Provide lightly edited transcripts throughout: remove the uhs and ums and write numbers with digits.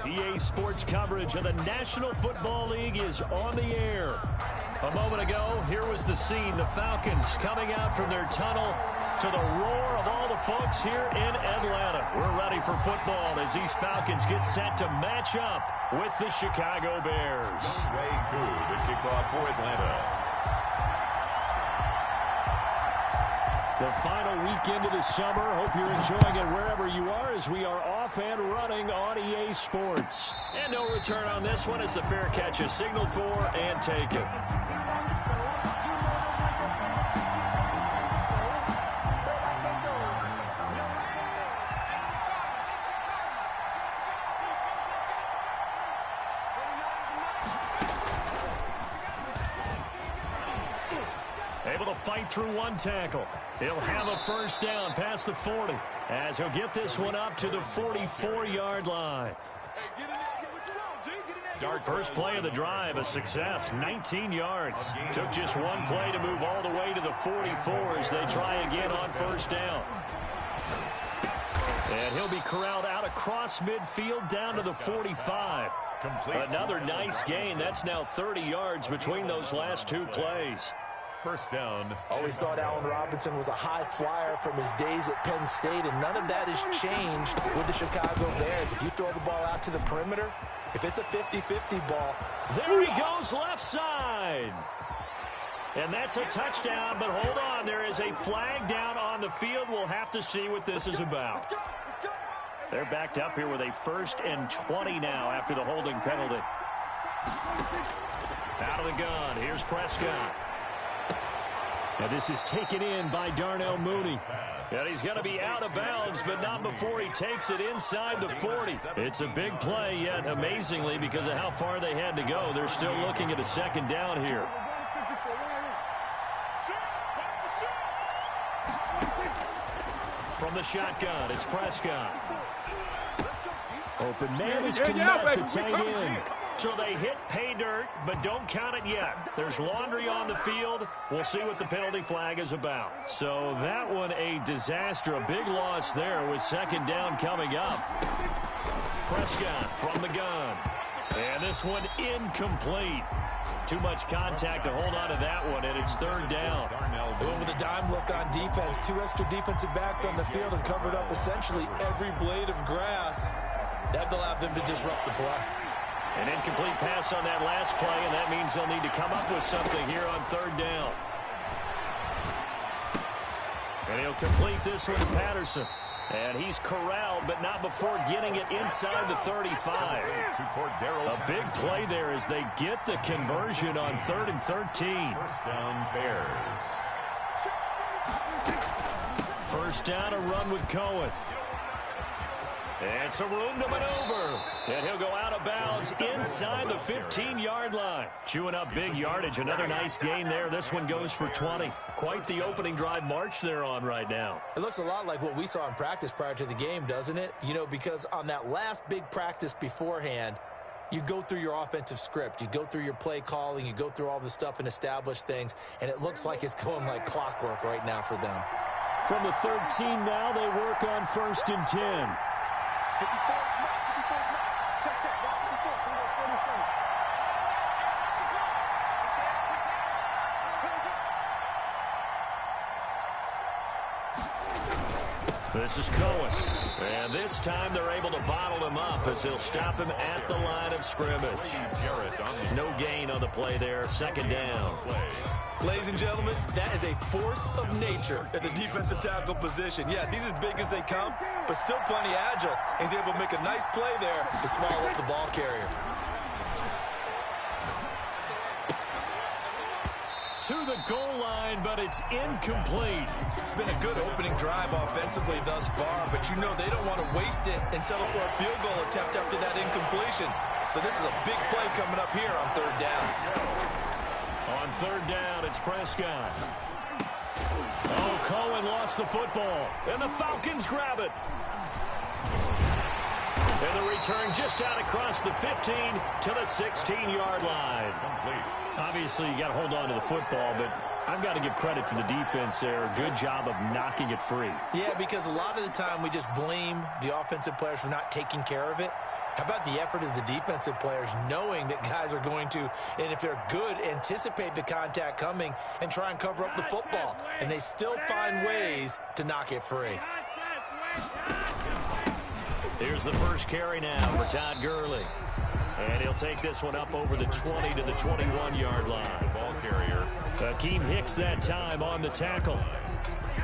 EA Sports coverage of the National Football League is on the air. A moment ago, here was the scene. The Falcons coming out from their tunnel to the roar of all the folks here in Atlanta. We're ready for football as these Falcons get set to match up with the Chicago Bears. Way to the kickoff for Atlanta. The final weekend of the summer. Hope you're enjoying it wherever you are as we are off and running on EA Sports. And no return on this one as the fair catch is signaled for and taken. Able to fight through one tackle. He'll have a first down past the 40 as he'll get this one up to the 44-yard line. First play of the drive, a success, 19 yards. Took just one play to move all the way to the 44 as they try again on first down. And he'll be corralled out across midfield down to the 45. Another nice gain. That's now 30 yards between those last two plays. First down. Always thought Allen Robinson was a high flyer from his days at Penn State, and none of that has changed with the Chicago Bears. If you throw the ball out to the perimeter, if it's a 50-50 ball. There he goes left side. And that's a touchdown, but hold on. There is a flag down on the field. We'll have to see what this is about. They're backed up here with a 1st and 20 now after the holding penalty. Out of the gun. Here's Prescott. Now this is taken in by Darnell Mooney. And he's going to be out of bounds, but not before he takes it inside the 40. It's a big play, yet amazingly, because of how far they had to go, they're still looking at a second down here. From the shotgun, it's Prescott. Open man is Connect, the tight end. So they hit pay dirt, but don't count it yet. There's laundry on the field. We'll see what the penalty flag is about. So that one a disaster. A big loss there with second down coming up. Prescott from the gun. And this one incomplete. Too much contact to hold on to that one, and it's third down. Going with a dime look on defense. 2 extra defensive backs on the field and covered up essentially every blade of grass. That allowed them to disrupt the play. An incomplete pass on that last play, and that means they'll need to come up with something here on third down. And he'll complete this one to Patterson. And he's corralled, but not before getting it inside the 35. A big play there as they get the conversion on 3rd and 13. First down, Bears. First down, a run with Cohen. And some room to maneuver. And he'll go out of bounds inside the 15-yard line. Chewing up big yardage. Another nice gain there. This one goes for 20. Quite the opening drive march they're on right now. It looks a lot like what we saw in practice prior to the game, doesn't it? You know, because on that last big practice beforehand, you go through your offensive script. You go through your play calling. You go through all the stuff and establish things. And it looks like it's going like clockwork right now for them. From the 13 now, they work on 1st and 10. This is Cohen. And this time they're able to bottle him up as he'll stop him at the line of scrimmage. No gain on the play there. Second down. Ladies and gentlemen, that is a force of nature at the defensive tackle position. Yes, he's as big as they come, but still plenty agile. He's able to make a nice play there to swallow up the ball carrier. To the goal line, but it's incomplete. It's been a good opening drive offensively thus far, but you know they don't want to waste it and settle for a field goal attempt after that incompletion. So this is a big play coming up here on third down. On third down, it's Prescott. Oh, Cohen lost the football, and the Falcons grab it. And the return just out across the 15 to the 16-yard line. Complete. Obviously, you got to hold on to the football, but I've got to give credit to the defense there. Good job of knocking it free. Yeah, because a lot of the time we just blame the offensive players for not taking care of it. How about the effort of the defensive players knowing that guys are going to, and if they're good, anticipate the contact coming and try and cover up the football. And they still find ways to knock it free. Here's the first carry now for Todd Gurley. And he'll take this one up over the 20 to the 21-yard line. Ball carrier. Akeem Hicks that time on the tackle.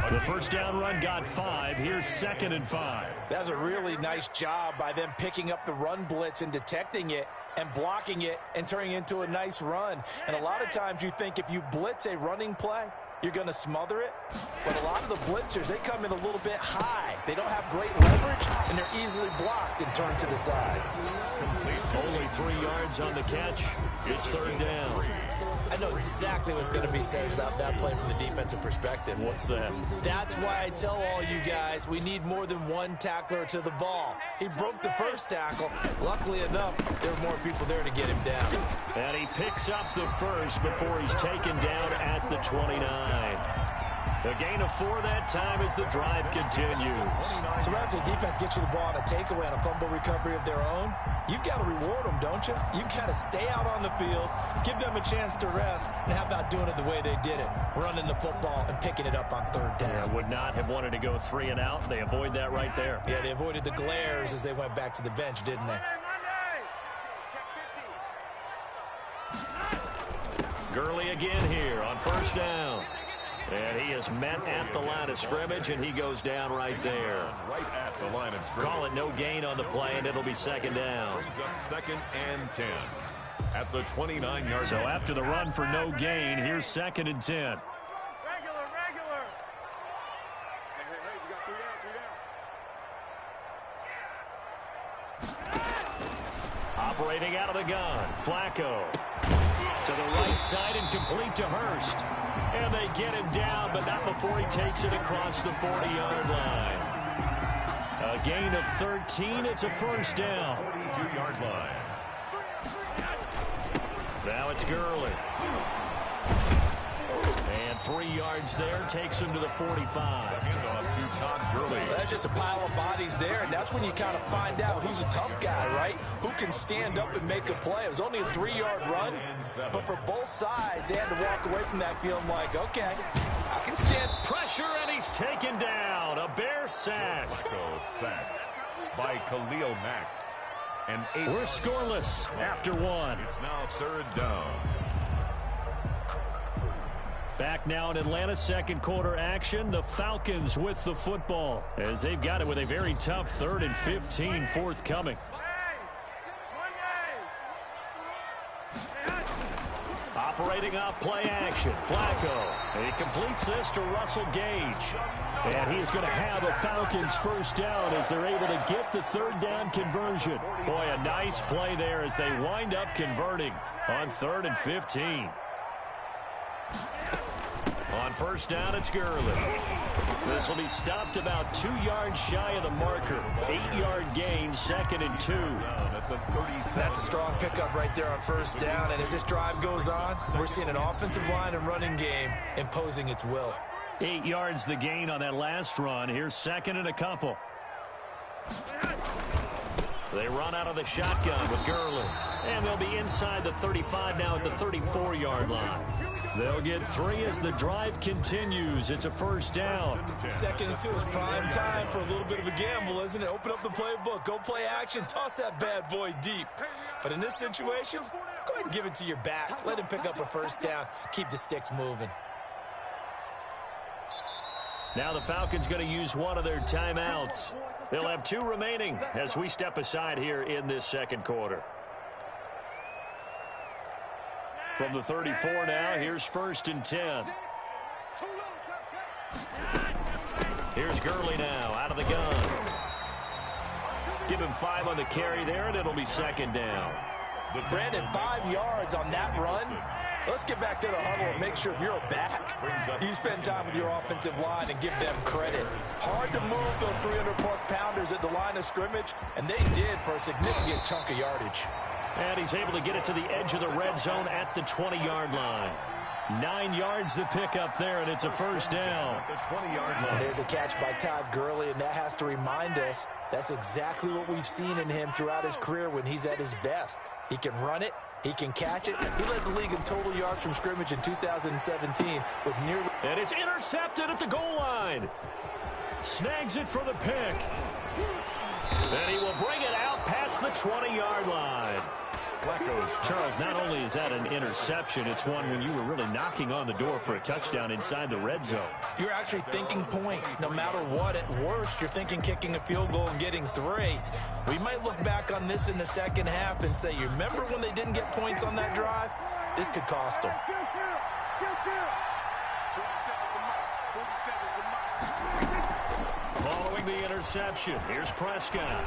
The first down run got 5. Here's 2nd and 5. That's a really nice job by them picking up the run blitz and detecting it and blocking it and turning it into a nice run. And a lot of times you think if you blitz a running play, you're going to smother it. But a lot of the blitzers, they come in a little bit high. They don't have great leverage, and they're easily blocked and turned to the side. Only 3 yards on the catch. It's 3rd down. I know exactly what's going to be said about that play from the defensive perspective. What's that? That's why I tell all you guys we need more than one tackler to the ball. He broke the first tackle. Luckily enough, there were more people there to get him down. And he picks up the first before he's taken down at the 29. A gain of 4 that time as the drive continues. So after the defense gets you the ball on a takeaway and a fumble recovery of their own, you've got to reward them, don't you? You've got to stay out on the field, give them a chance to rest, and how about doing it the way they did it, running the football and picking it up on 3rd down. Would not have wanted to go 3 and out. They avoid that right there. Yeah, they avoided the glares as they went back to the bench, didn't they? Gurley again here on 1st down. And he is met at the line of scrimmage, and he goes down right there. Right at the line of scrimmage. Call it no gain on the play, and it'll be 2nd down. Brings up 2nd and 10 at the 29-yard So line. after the run for no gain, here's 2nd and 10. Regular. Operating out of the gun, Flacco. To the right side and complete to Hurst. And they get him down, but not before he takes it across the 40-yard line. A gain of 13. It's a 1st down. 42-yard line. Now it's Gurley. And 3 yards there takes him to the 45. Handoff to Todd Gurley. That's just a pile of bodies there, and that's when you kind of find out who's a tough guy, right? Who can stand up and make a play. It was only a 3-yard run, but for both sides, they had to walk away from that feeling like, okay, I can stand. Pressure, and he's taken down. A Bear sack. Flacco sacked by Khalil Mack. And We're scoreless after 1. It's now 3rd down. Back now in Atlanta, 2nd quarter action. The Falcons with the football as they've got it with a very tough 3rd and 15 forthcoming. Operating off play action, Flacco. And he completes this to Russell Gage. And he is going to have a Falcons 1st down as they're able to get the 3rd down conversion. Boy, a nice play there as they wind up converting on 3rd and 15. On 1st down, it's Gurley. This will be stopped about 2 yards shy of the marker. 8-yard gain, 2nd and 2. That's a strong pickup right there on 1st down, and as this drive goes on, we're seeing an offensive line and running game imposing its will. 8 yards the gain on that last run. Here's 2nd and a couple. They run out of the shotgun with Gurley. And they'll be inside the 35 now at the 34-yard line. They'll get 3 as the drive continues. It's a 1st down. 2nd and 2 is prime time for a little bit of a gamble, isn't it? Open up the playbook, go play action, toss that bad boy deep. But in this situation, go ahead and give it to your back. Let him pick up a 1st down. Keep the sticks moving. Now the Falcons going to use one of their timeouts. They'll have 2 remaining as we step aside here in this 2nd quarter. From the 34 now, here's 1st and 10. Here's Gurley now out of the gun. Give him 5 on the carry there, and it'll be 2nd down. Brandon, 5 yards on that run. Let's get back to the huddle and make sure if you're back, you spend time with your offensive line and give them credit. Hard to move those 300-plus pounders at the line of scrimmage, and they did for a significant chunk of yardage. And he's able to get it to the edge of the red zone at the 20-yard line. 9 yards to pick up there, and it's a first down. And there's a catch by Todd Gurley, and that has to remind us that's exactly what we've seen in him throughout his career when he's at his best. He can run it. He can catch it. He led the league in total yards from scrimmage in 2017 with nearly... And it's intercepted at the goal line. Snags it for the pick. And he will bring it out past the 20-yard line. Charles, not only is that an interception, it's one when you were really knocking on the door for a touchdown inside the red zone. You're actually thinking points. No matter what, at worst, you're thinking kicking a field goal and getting 3. We might look back on this in the second half and say, you remember when they didn't get points on that drive? This could cost them. Following the interception, here's Prescott.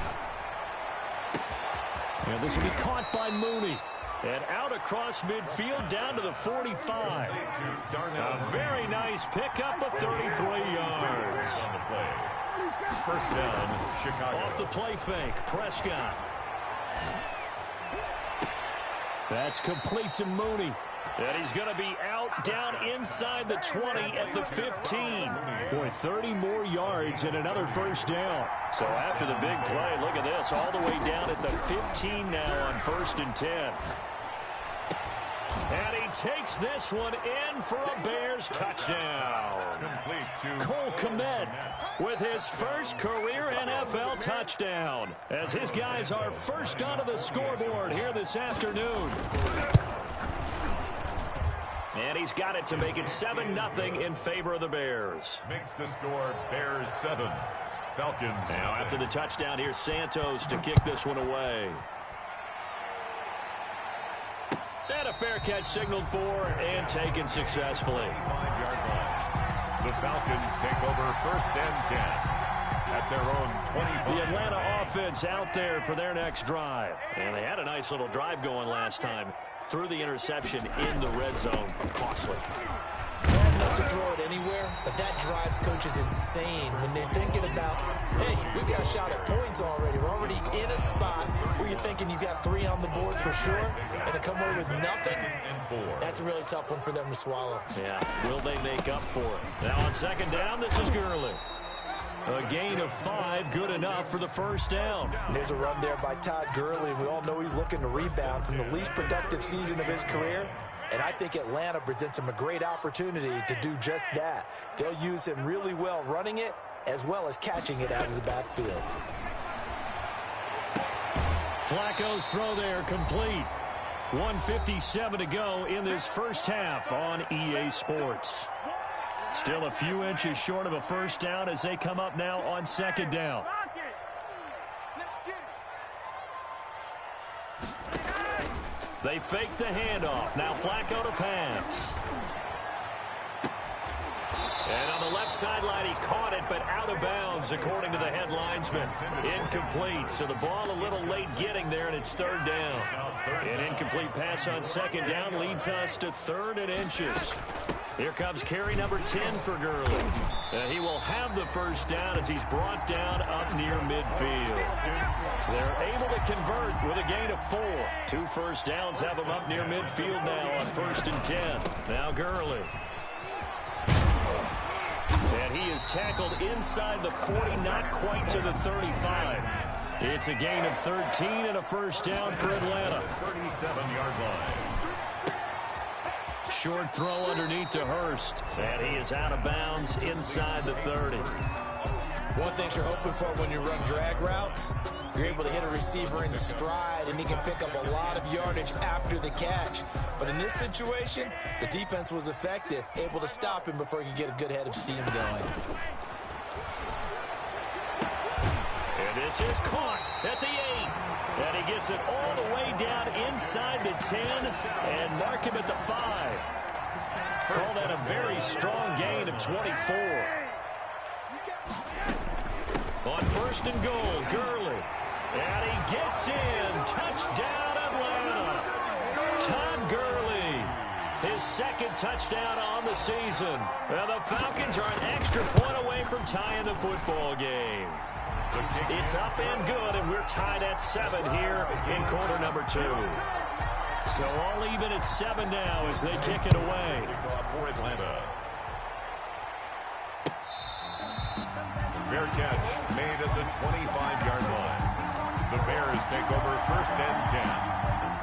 And this will be caught by Mooney. And out across midfield down to the 45. A very nice pickup of 33 yards. First down, Chicago. Off the play fake, Prescott. That's complete to Mooney. And he's going to be out down inside the 20 at the 15. Boy, 30 more yards and another first down. So after the big play, look at this, all the way down at the 15 now on 1st and 10. And he takes this one in for a Bears touchdown. Cole Kmet with his first career NFL touchdown, as his guys are first onto the scoreboard here this afternoon. And he's got it to make it 7-0 in favor of the Bears. Makes the score Bears 7. Falcons. Now after the touchdown, here's Santos to kick this one away. And a fair catch signaled for and taken successfully. 5-yard line. The Falcons take over 1st and 10 at their own 25. The Atlanta offense out there for their next drive. And they had a nice little drive going last time. Through the interception in the red zone. Costly. Bad enough to throw it anywhere, but that drives coaches insane when they're thinking about, hey, we've got a shot at points already. We're already in a spot where you're thinking you got 3 on the board for sure, and to come away with nothing, that's a really tough one for them to swallow. Yeah, will they make up for it? Now on 2nd down, this is Gurley. A gain of 5, good enough for the first down. And there's a run there by Todd Gurley, and we all know he's looking to rebound from the least productive season of his career. And I think Atlanta presents him a great opportunity to do just that. They'll use him really well running it as well as catching it out of the backfield. Flacco's throw there complete. 1:57 to go in this first half on EA Sports. Still a few inches short of a first down as they come up now on 2nd down. They fake the handoff. Now Flacco to pass. And on the left sideline, he caught it, but out of bounds, according to the head linesman. Incomplete, so the ball a little late getting there, and it's 3rd down. An incomplete pass on 2nd down leads us to 3rd and inches. Here comes carry number 10 for Gurley. He will have the first down as he's brought down up near midfield. They're able to convert with a gain of 4. 2 first downs have them up near midfield now on 1st and 10. Now Gurley. And he is tackled inside the 40, not quite to the 35. It's a gain of 13 and a first down for Atlanta. 37-yard line. Short throw underneath to Hurst. And he is out of bounds inside the 30. One thing you're hoping for when you run drag routes, you're able to hit a receiver in stride, and he can pick up a lot of yardage after the catch. But in this situation, the defense was effective, able to stop him before he could get a good head of steam going. And this is caught at the 8. And he gets it all the way down inside the 10 and mark him at the 5. Call that a very strong gain of 24. On 1st and goal, Gurley. And he gets in. Touchdown, Atlanta. Todd Gurley his second touchdown on the season. And the Falcons are an extra point away from tying the football game. It's up and good, and we're tied at 7 here in quarter number 2. So all even at 7 now as they kick it away. For Atlanta. Fair catch made at the 25-yard line. The Bears take over first and 10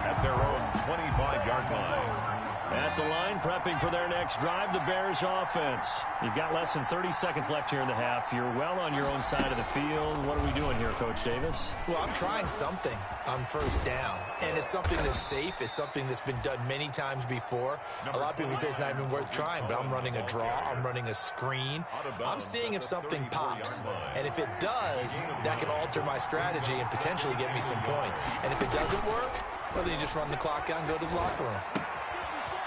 at their own 25-yard line. At the line, prepping for their next drive, the Bears offense. You've got less than 30 seconds left here in the half. You're well on your own side of the field. What are we doing here, Coach Davis? Well, I'm trying something on first down, and it's something that's safe. It's something that's been done many times before. A lot of people say it's not even worth trying, but I'm running a draw. I'm running a screen. I'm seeing if something pops, and if it does, that can alter my strategy and potentially get me some points. And if it doesn't work, well, then you just run the clock out and go to the locker room.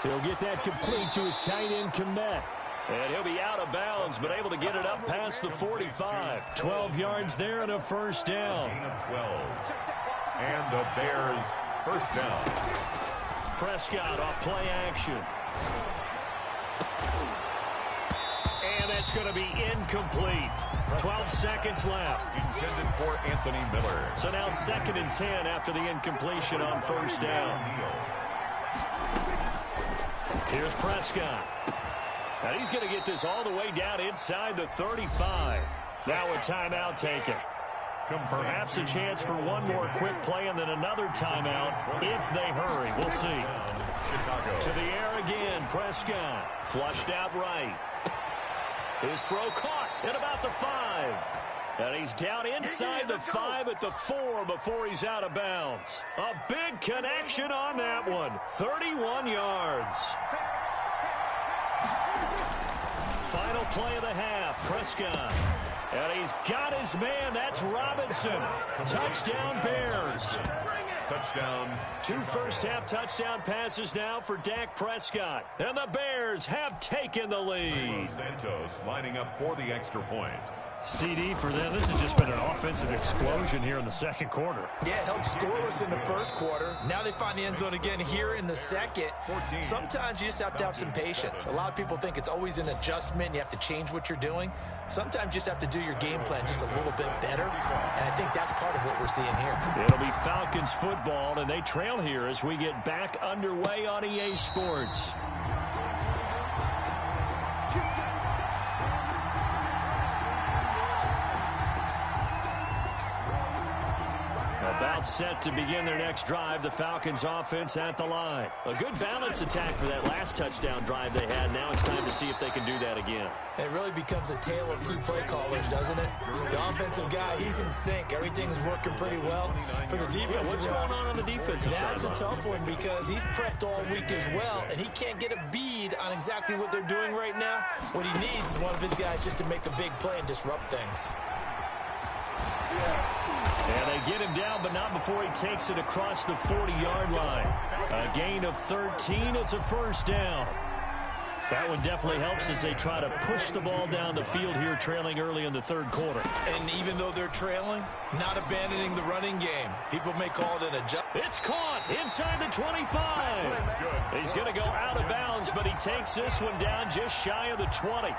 He'll get that complete to his tight end, Komet. And he'll be out of bounds, but able to get it up past the 45. 12 yards there and a first down. Gain of 12. And the Bears first down. Prescott off play action. And that's going to be incomplete. 12 seconds left. Intended for Anthony Miller. So now 2nd and 10 after the incompletion on first down. Here's Prescott. And he's going to get this all the way down inside the 35. Now a timeout taken. Perhaps a chance for one more quick play and then another timeout if they hurry. We'll see. To the air again, Prescott. Flushed out right. His throw caught at about the 5. And he's down inside the 5 at the 4 before he's out of bounds. A big connection on that one. 31 yards. Final play of the half. Prescott. And he's got his man. That's Robinson. Touchdown, Bears. Touchdown. 2 first-half touchdown passes now for Dak Prescott. And the Bears have taken the lead. Santos lining up for the extra point. CD for them. This has just been an offensive explosion here in the second quarter. Yeah, held scoreless in the first quarter. Now they find the end zone again here in the second. Sometimes you just have to have some patience. A lot of people think it's always an adjustment. You have to change what you're doing. Sometimes you just have to do your game plan just a little bit better. And I think that's part of what we're seeing here. It'll be Falcons football, and they trail here as we get back underway on EA Sports. About set to begin their next drive, the Falcons offense at the line. A good balance attack for that last touchdown drive they had. Now it's time to see if they can do that again. It really becomes a tale of 2 play callers, doesn't it? The offensive guy, he's in sync. Everything's working pretty well. For the defensive what's going on the defensive side? That's a tough one because he's prepped all week as well, and he can't get a bead on exactly what they're doing right now. What he needs is one of his guys just to make a big play and disrupt things. And they get him down, but not before he takes it across the 40-yard line. A gain of 13. It's a first down. That one definitely helps as they try to push the ball down the field here, trailing early in the third quarter. And even though they're trailing, not abandoning the running game. People may call it an adjustment. It's caught inside the 25. He's going to go out of bounds, but he takes this one down just shy of the 20.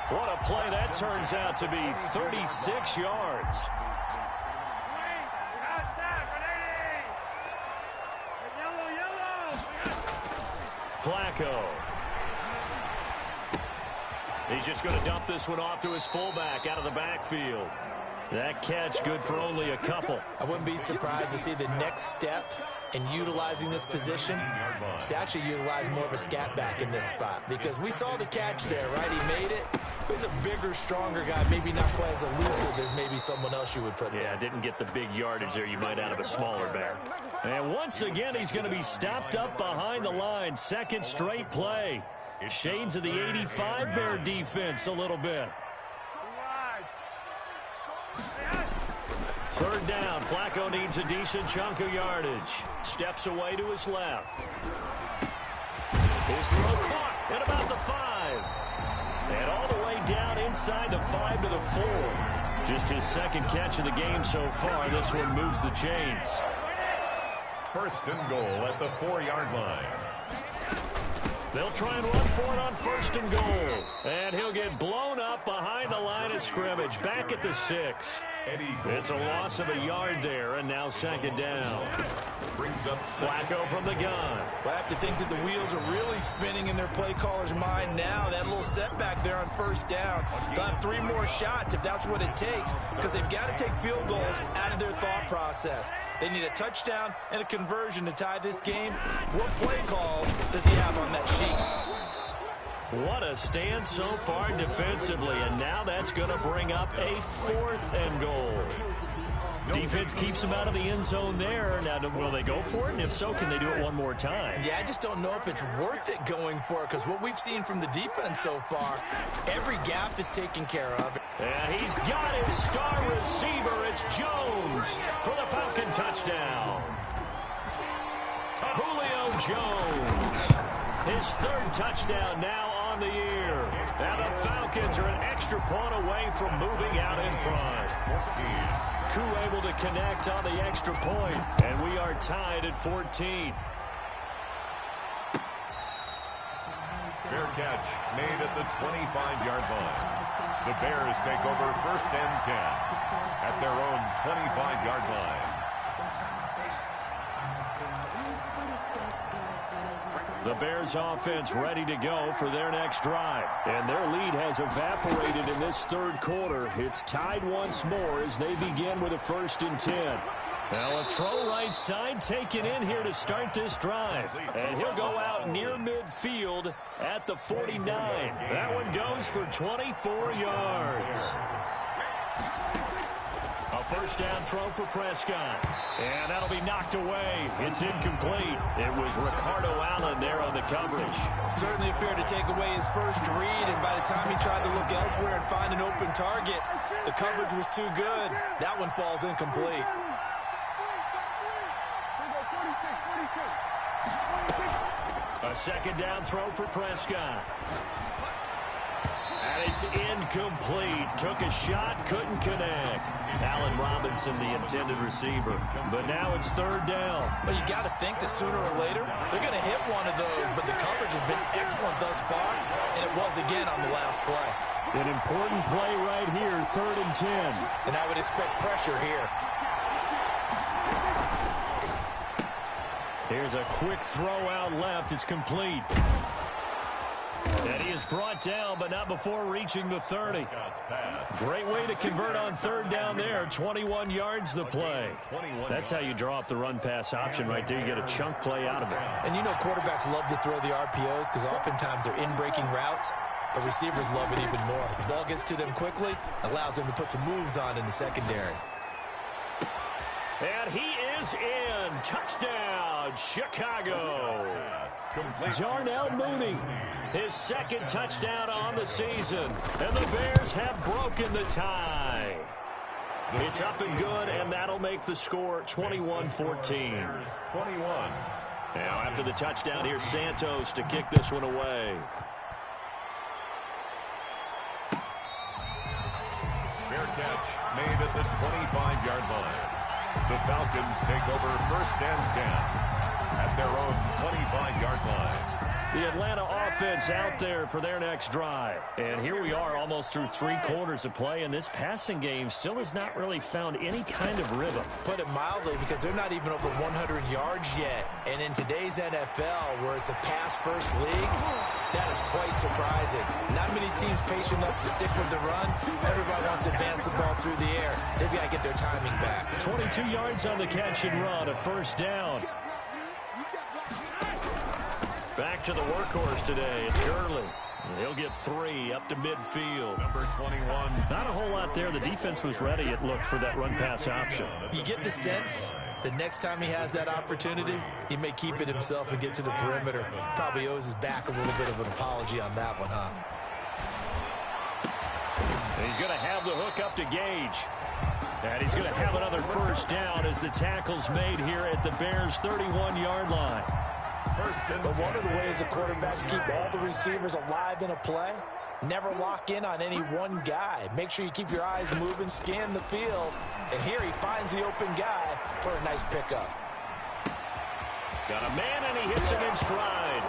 What a play that turns out to be. 36 yards. Flacco. He's just going to dump this one off to his fullback out of the backfield. That catch good for only a couple. I wouldn't be surprised to see the next step in utilizing this position is to actually utilize more of a scat back in this spot. Because we saw the catch there, right? He made it. He's a bigger, stronger guy, maybe not quite as elusive as maybe someone else you would put there. Yeah, didn't get the big yardage there you might out of a smaller back. And once again, he's going to be stopped up behind the line. Second straight play. Shades of the 85 Bear defense a little bit. Third down. Flacco needs a decent chunk of yardage. Steps away to his left. His throw caught at about the 5. And all the way down inside the 5 to the 4. Just his second catch of the game so far. This one moves the chains. First and goal at the 4-yard line. They'll try and run for it on 1st and goal. And he'll get blown up behind the line of scrimmage. Back at the 6. It's a loss of a yard there, and now 2nd down. Brings up Flacco from the gun. Well, I have to think that the wheels are really spinning in their play caller's mind now. That little setback there on 1st down. They'll have 3 more shots if that's what it takes, because they've got to take field goals out of their thought process. They need a touchdown and a conversion to tie this game. What play calls does he have on that sheet? What a stand so far defensively, and now that's going to bring up a 4th and goal. Defense keeps them out of the end zone there. Now, will they go for it? And if so, can they do it one more time? Yeah, I just don't know if it's worth it going for it, because what we've seen from the defense so far, every gap is taken care of. And he's got his star receiver. It's Jones for the Falcon touchdown. Julio Jones. His 3rd touchdown now on the year. Now the Falcons are an extra point away from moving out in front. Koo able to connect on the extra point, and we are tied at 14. fair catch made at the 25-yard line. The Bears take over 1st and 10 at their own 25-yard line. The Bears offense ready to go for their next drive. And their lead has evaporated in this 3rd quarter. It's tied once more as they begin with a 1st and 10. Now a throw right side taken in here to start this drive. And he'll go out near midfield at the 49. That one goes for 24 yards. A 1st down throw for Prescott. And that'll be knocked away. It's incomplete. It was Ricardo Allen there on the coverage. Certainly appeared to take away his first read, and by the time he tried to look elsewhere and find an open target, the coverage was too good. That one falls incomplete. A 2nd down throw for Prescott. And it's incomplete. Took a shot, couldn't connect. Allen Robinson, the intended receiver. But now it's 3rd down. Well, you got to think that sooner or later, they're going to hit one of those, but the coverage has been excellent thus far, and it was again on the last play. An important play right here, 3rd and 10. And I would expect pressure here. Here's a quick throw out left. It's complete. And he is brought down, but not before reaching the 30. Great way to convert on 3rd down there. 21 yards the play. That's how you draw up the run-pass option right there. You get a chunk play out of it. And you know quarterbacks love to throw the RPOs because oftentimes they're in-breaking routes, but receivers love it even more. The ball gets to them quickly, allows them to put some moves on in the secondary. And he is in. Touchdown, Chicago. Darnell Mooney, his 2nd touchdown on the season. And the Bears have broken the tie. It's up and good, and that'll make the score 21-14. 21. Now after the touchdown, here's Santos to kick this one away. Fair catch made at the 25-yard line. The Falcons take over 1st and 10 at their own 25-yard line. The Atlanta offense out there for their next drive. And here we are almost through 3 quarters of play, and this passing game still has not really found any kind of rhythm. Put it mildly, because they're not even over 100 yards yet. And in today's NFL, where it's a pass-first league, that is quite surprising. Not many teams patient enough to stick with the run. Everybody wants to advance the ball through the air. They've got to get their timing back. 22 yards on the catch and run, a 1st down. Back to the workhorse today. It's Gurley. He'll get 3 up to midfield. Number 21. Not a whole lot there. The defense was ready, it looked, for that run-pass option. You get the sense that next time he has that opportunity, he may keep it himself and get to the perimeter. Probably owes his back a little bit of an apology on that one, huh? And he's going to have the hook up to Gage. And he's going to have another 1st down as the tackle's made here at the Bears' 31-yard line. But one of the ways the quarterbacks keep all the receivers alive in a play, never lock in on any one guy. Make sure you keep your eyes moving, scan the field, and here he finds the open guy for a nice pickup. Got a man, and he hits him in stride.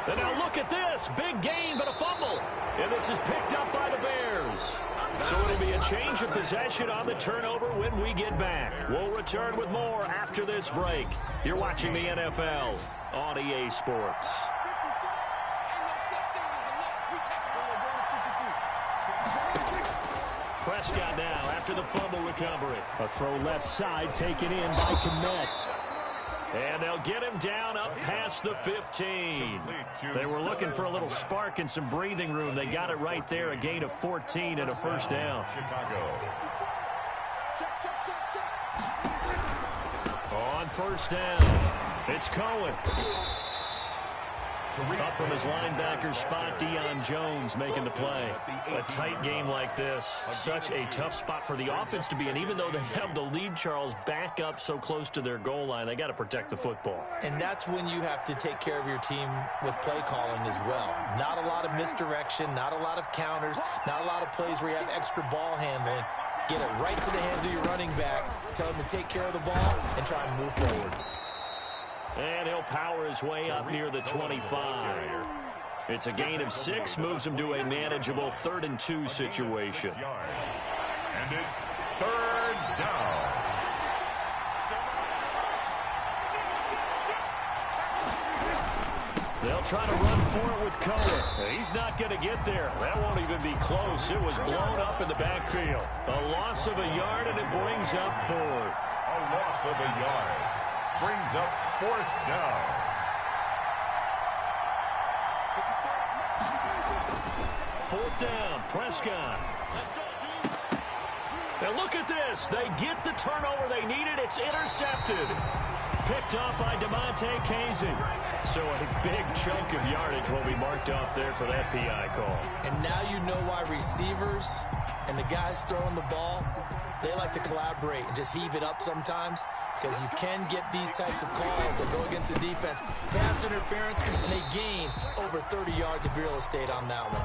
And now look at this. Big gain, but a fumble. And this is picked up by the Bears. So it'll be a change of possession on the turnover when we get back. We'll return with more after this break. You're watching the NFL on EA Sports. Prescott now after the fumble recovery. A throw left side taken in by Kmet. And they'll get him down up past the 15. They were looking for a little spark and some breathing room. They got it right there, a gain of 14 and a first down. Chicago. On first down, it's Cohen. Up from his linebacker spot, Deion Jones making the play. A tight game like this, such a tough spot for the offense to be in. Even though they have the lead, Charles, back up so close to their goal line, they got to protect the football. And that's when you have to take care of your team with play calling as well. Not a lot of misdirection, not a lot of counters, not a lot of plays where you have extra ball handling. Get it right to the hands of your running back, tell him to take care of the ball, and try and move forward. And he'll power his way up near the 25. It's a gain of 6, moves him to a manageable 3rd and 2 situation. And it's 3rd down. They'll try to run for it with Cohen. He's not going to get there. That won't even be close. It was blown up in the backfield. A loss of a yard, and it brings up 4th. A loss of a yard. Brings up 4th down. Fourth down, Prescott. Now look at this. They get the turnover they needed. It's intercepted. Picked off by DeMonte Kazin. So a big chunk of yardage will be marked off there for that PI call. And now you know why receivers and the guys throwing the ball, they like to collaborate and just heave it up sometimes, because you can get these types of calls that go against the defense. Pass interference, and they gain over 30 yards of real estate on that one.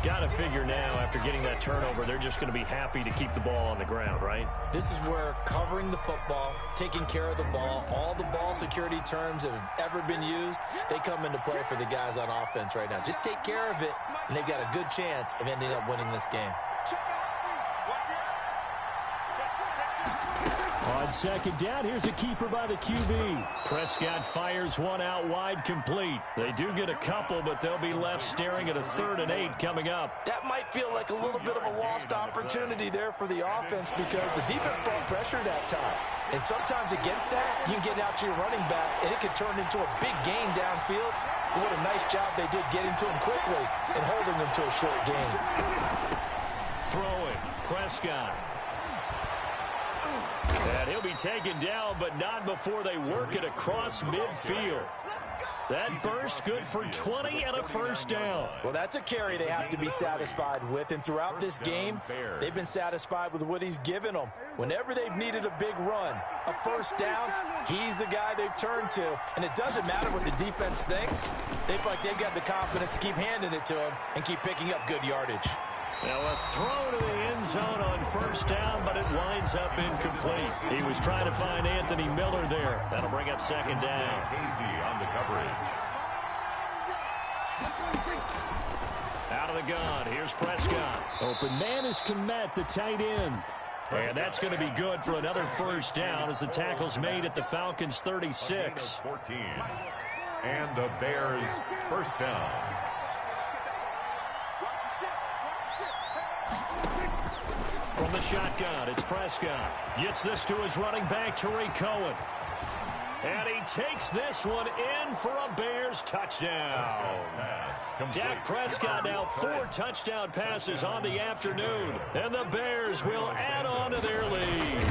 Got to figure now, after getting that turnover, they're just going to be happy to keep the ball on the ground, right? This is where covering the football, taking care of the ball, all the ball security terms that have ever been used, they come into play for the guys on offense right now. Just take care of it, and they've got a good chance of ending up winning this game. On second down, here's a keeper by the QB. Prescott fires one out wide, complete. They do get a couple, but they'll be left staring at a 3rd and 8 coming up. That might feel like a little bit of a lost opportunity there for the offense, because the defense brought pressure that time. And sometimes against that, you can get out to your running back, and it can turn into a big gain downfield. But what a nice job they did getting to him quickly and holding him to a short gain. Throwing, Prescott. And he'll be taken down, but not before they work it across midfield. That burst good for 20 and a first down. Well, that's a carry they have to be satisfied with. And throughout this game, they've been satisfied with what he's given them. Whenever they've needed a big run, a first down, he's the guy they've turned to. And it doesn't matter what the defense thinks. They feel like they've got the confidence to keep handing it to him and keep picking up good yardage. Now a throw to the end zone on first down, but it winds up incomplete. He was trying to find Anthony Miller there. That'll bring up second down. Casey on the coverage. Out of the gun, here's Prescott. Open man is Kmet, the tight end. And that's going to be good for another first down as the tackle's made at the Falcons' 36. 14. And the Bears first down. From the shotgun, it's Prescott. Gets this to his running back, Tariq Cohen. And he takes this one in for a Bears touchdown. Dak Prescott now 4 touchdown passes on the afternoon. And the Bears will add on to their lead.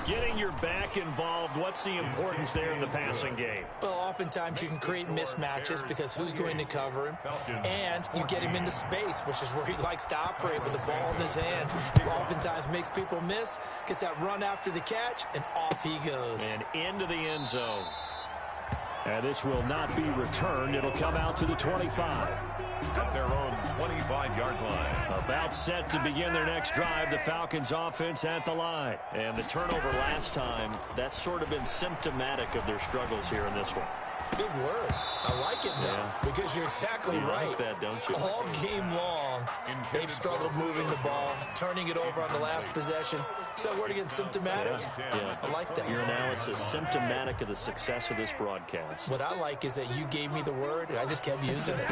Getting your back involved, what's the importance there in the passing game? Well, oftentimes you can create mismatches because who's going to cover him, and you get him into space, which is where he likes to operate with the ball in his hands. He oftentimes makes people miss, gets that run after the catch, and off he goes. And into the end zone. And this will not be returned. It'll come out to the 25. At their own 25-yard line. About set to begin their next drive, the Falcons offense at the line. And the turnover last time, that's sort of been symptomatic of their struggles here in this one. Big word. I like it, though, because you're exactly right. Like that, don't you? All game long, they've struggled moving the ball, turning it over on the last possession. So word against symptomatic? Yeah. I like that. Your analysis symptomatic of the success of this broadcast. What I like is that you gave me the word, and I just kept using it.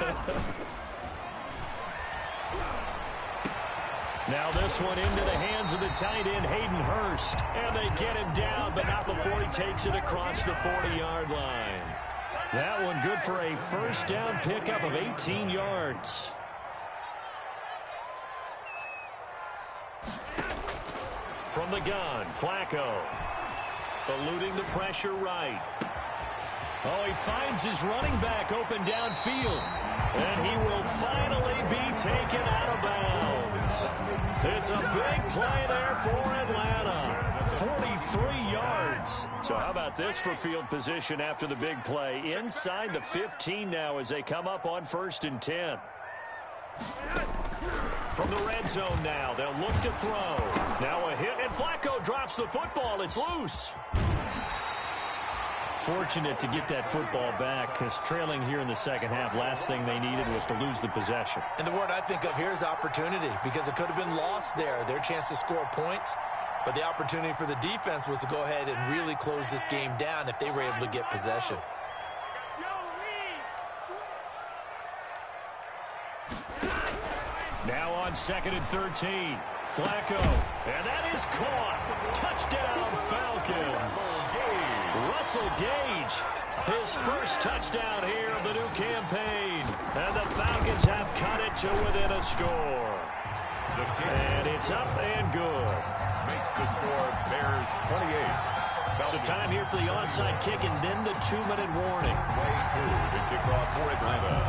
Now this one into the hands of the tight end, Hayden Hurst. And they get him down, but not before he takes it across the 40-yard line. That one good for a first down pickup of 18 yards. From the gun, Flacco. Eluding the pressure right. Oh, he finds his running back open downfield. And he will finally be taken out of bounds. It's a big play there for Atlanta. 43 yards. So how about this for field position after the big play? Inside the 15 now as they come up on 1st and 10. From the red zone now, they'll look to throw. Now a hit, and Flacco drops the football. It's loose. Fortunate to get that football back, because trailing here in the second half, last thing they needed was to lose the possession. And the word I think of here is opportunity, because it could have been lost there, their chance to score points. But the opportunity for the defense was to go ahead and really close this game down if they were able to get possession. Now on 2nd and 13. Flacco. And that is caught. Touchdown, Falcons. Russell Gage, his first touchdown here of the new campaign. And the Falcons have cut it to within a score. And it's up and good. Makes the score Bears 28. So time here for the onside kick and then the 2-minute warning. Way through the kickoff for Atlanta.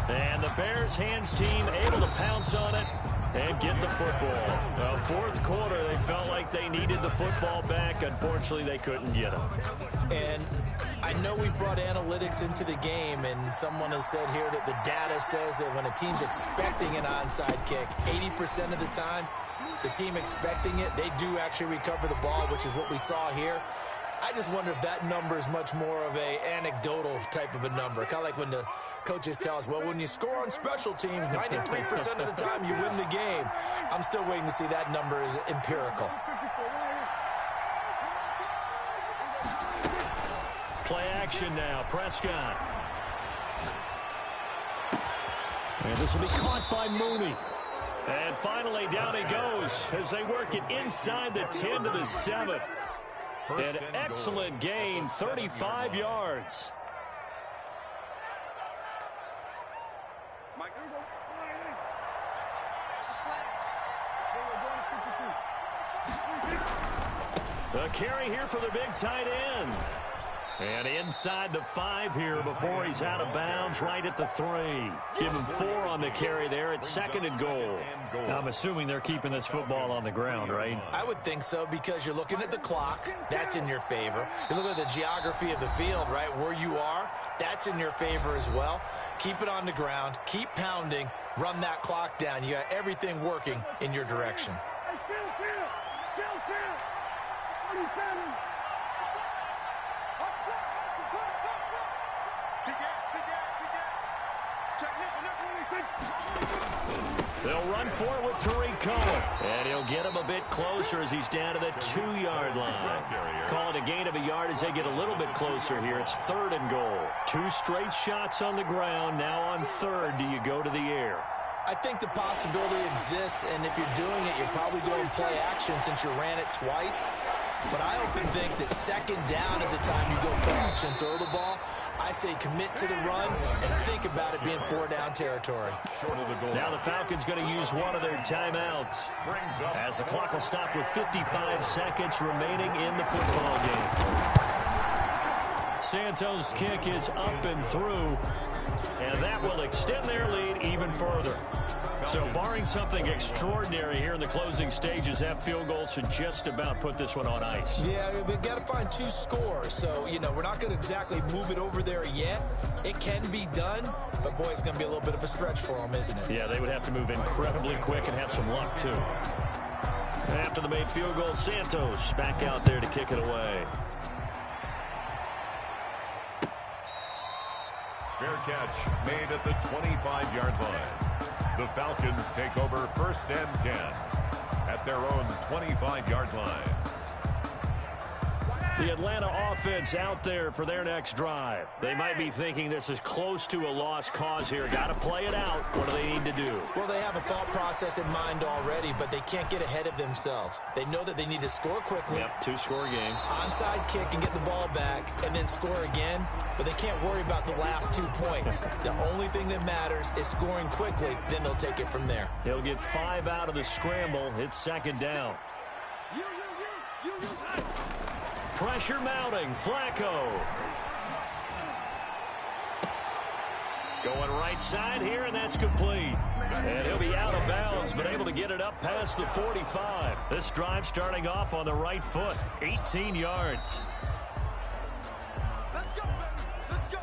And the Bears hands team able to pounce on it and get the football. Well, 4th quarter, they felt like they needed the football back. Unfortunately, they couldn't get it. And I know we brought analytics into the game, and someone has said here that the data says that when a team's expecting an onside kick, 80% of the time, the team expecting it, they do actually recover the ball, which is what we saw here. I just wonder if that number is much more of a anecdotal type of a number. Kind of like when the coaches tell us, well, when you score on special teams, 93% of the time you win the game. I'm still waiting to see that number is empirical. Play action now. Prescott. And this will be caught by Mooney. And finally, down he goes as they work it inside the 10 to the 7. An excellent gain, 35 yards. The carry here for the big tight end. And inside the 5 here before he's out of bounds, right at the 3. Give him 4 on the carry there at 2nd and goal. Now, I'm assuming they're keeping this football on the ground, right? I would think so, because you're looking at the clock. That's in your favor. You look at the geography of the field, right, where you are. That's in your favor as well. Keep it on the ground. Keep pounding. Run that clock down. You got everything working in your direction. They'll run for it with Tariq Cohen. And he'll get him a bit closer as he's down to the 2-yard line. Call it a gain of a yard as they get a little bit closer here. It's 3rd and goal. 2 straight shots on the ground. Now on 3rd, do you go to the air? I think the possibility exists, and if you're doing it, you're probably going to play action since you ran it twice. But I often think that 2nd down is the time you go play action and throw the ball. I say commit to the run and think about it being 4-down territory. Now the Falcons going to use one of their timeouts as the clock will stop with 55 seconds remaining in the football game. Santos' kick is up and through, and that will extend their lead even further. So barring something extraordinary here in the closing stages, that field goal should just about put this one on ice. Yeah, we've got to find 2 scores. So, you know, we're not going to exactly move it over there yet. It can be done, but, boy, it's going to be a little bit of a stretch for them, isn't it? Yeah, they would have to move incredibly quick and have some luck, too. After the made field goal, Santos back out there to kick it away. Fair catch made at the 25-yard line. The Falcons take over 1st and 10 at their own 25-yard line. The Atlanta offense out there for their next drive. They might be thinking this is close to a lost cause here. Got to play it out. What do they need to do? Well, they have a thought process in mind already, but they can't get ahead of themselves. They know that they need to score quickly. Yep, 2-score game. Onside kick and get the ball back and then score again, but they can't worry about the last 2 points. The only thing that matters is scoring quickly, then they'll take it from there. He'll get 5 out of the scramble. It's 2nd down. Pressure mounting. Flacco. Going right side here, and that's complete. And he'll be out of bounds, but able to get it up past the 45. This drive starting off on the right foot. 18 yards. Let's go, baby. Let's go.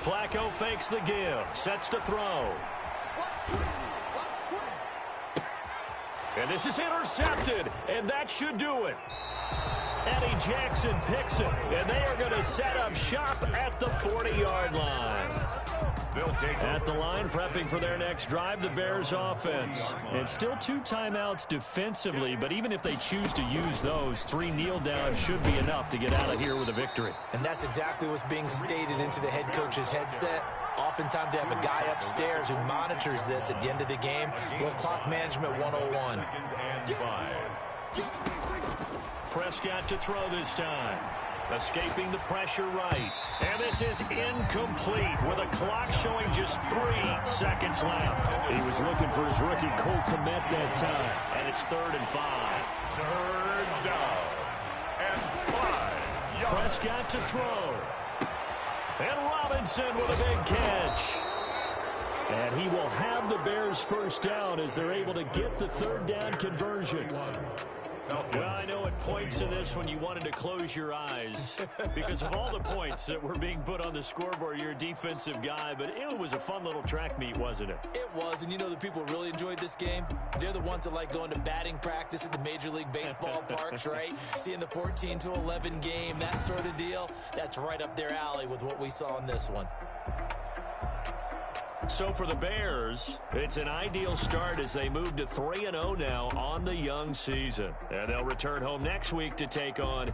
Flacco fakes the give. Sets to throw. And this is intercepted, and that should do it. Eddie Jackson picks it, and they are going to set up shop at the 40-yard line. At the line, prepping for their next drive, the Bears offense. And still 2 timeouts defensively, but even if they choose to use those, 3 kneel downs should be enough to get out of here with a victory. And that's exactly what's being stated into the head coach's headset. Oftentimes they have a guy upstairs who monitors this at the end of the game. Little clock management 101. Prescott to throw this time. Escaping the pressure right. And this is incomplete with a clock showing just 3 seconds left. He was looking for his rookie Cole Kmet that time. And it's 3rd and 5. 3rd down and 5 yards. Prescott to throw. And Robinson with a big catch. And he will have the Bears 1st down as they're able to get the 3rd down conversion. Well, I know at points in this when you wanted to close your eyes because of all the points that were being put on the scoreboard. You're a defensive guy, but it was a fun little track meet, wasn't it? It was, and you know the people really enjoyed this game? They're the ones that like going to batting practice at the Major League Baseball parks, right? Seeing the 14-11 game, that sort of deal, that's right up their alley with what we saw in this one. So for the Bears, it's an ideal start as they move to 3-0 now on the young season. And they'll return home next week to take on